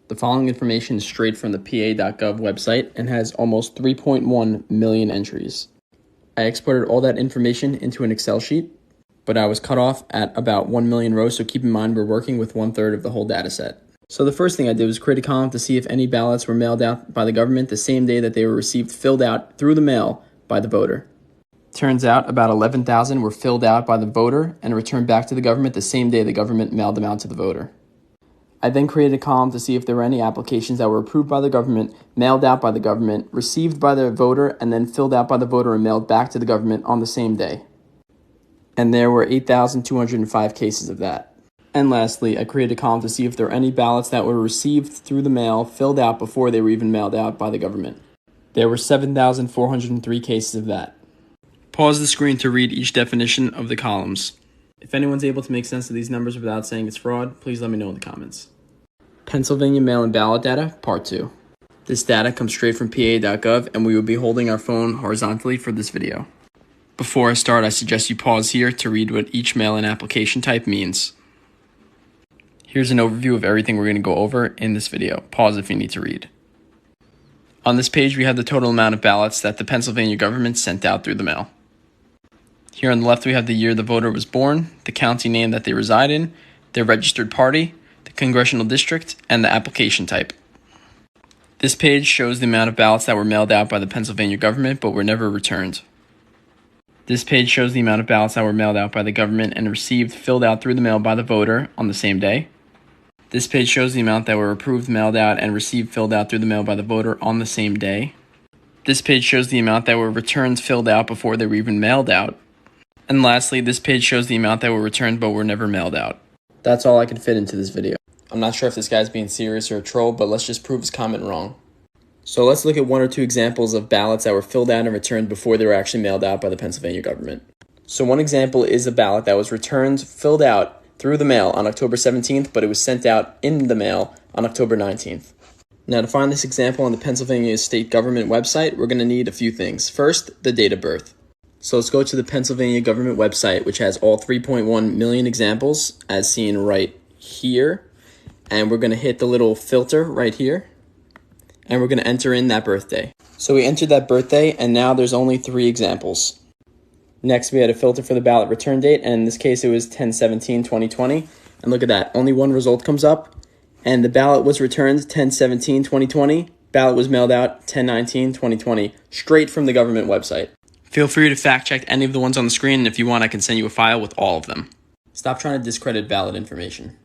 The following information is straight from the pa.gov website and has almost 3.1 million entries. I exported all that information into an Excel sheet, but I was cut off at about 1 million rows, so keep in mind we're working with 1/3 of the whole data set. So the first thing I did was create a column to see if any ballots were mailed out by the government the same day that they were received filled out through the mail by the voter. Turns out about 11,000 were filled out by the voter and returned back to the government the same day the government mailed them out to the voter. I then created a column to see if there were any applications that were approved by the government, mailed out by the government, received by the voter, and then filled out by the voter and mailed back to the government on the same day. And there were 8,205 cases of that. And lastly, I created a column to see if there were any ballots that were received through the mail, filled out before they were even mailed out by the government. There were 7,403 cases of that. Pause the screen to read each definition of the columns. If anyone's able to make sense of these numbers without saying it's fraud, please let me know in the comments. Pennsylvania mail-in ballot data, Part 2. This data comes straight from pa.gov, and we will be holding our phone horizontally for this video. Before I start, I suggest you pause here to read what each mail-in application type means. Here's an overview of everything we're going to go over in this video. Pause if you need to read. On this page, we have the total amount of ballots that the Pennsylvania government sent out through the mail. Here on the left, we have the year the voter was born, the county name that they reside in, their registered party, the congressional district, and the application type. This page shows the amount of ballots that were mailed out by the Pennsylvania government but were never returned. This page shows the amount of ballots that were mailed out by the government and received filled out through the mail by the voter on the same day. This page shows the amount that were approved, mailed out, and received filled out through the mail by the voter on the same day. This page shows the amount that were returned filled out before they were even mailed out. And lastly, this page shows the amount that were returned but were never mailed out. That's all I can fit into this video. I'm not sure if this guy's being serious or a troll, but let's just prove his comment wrong. So let's look at one or two examples of ballots that were filled out and returned before they were actually mailed out by the Pennsylvania government. So one example is a ballot that was returned, filled out through the mail on October 17th, but it was sent out in the mail on October 19th. Now, to find this example on the Pennsylvania state government website, we're going to need a few things. First, the date of birth. So let's go to the Pennsylvania government website, which has all 3.1 million examples, as seen right here. And we're going to hit the little filter right here. And we're going to enter in that birthday. So we entered that birthday, and now there's only 3 examples. Next, we had a filter for the ballot return date, and in this case, it was 10/17/2020. And look at that, only one result comes up. And the ballot was returned 10/17/2020. Ballot was mailed out 10/19/2020, straight from the government website. Feel free to fact check any of the ones on the screen, and if you want, I can send you a file with all of them. Stop trying to discredit ballot information.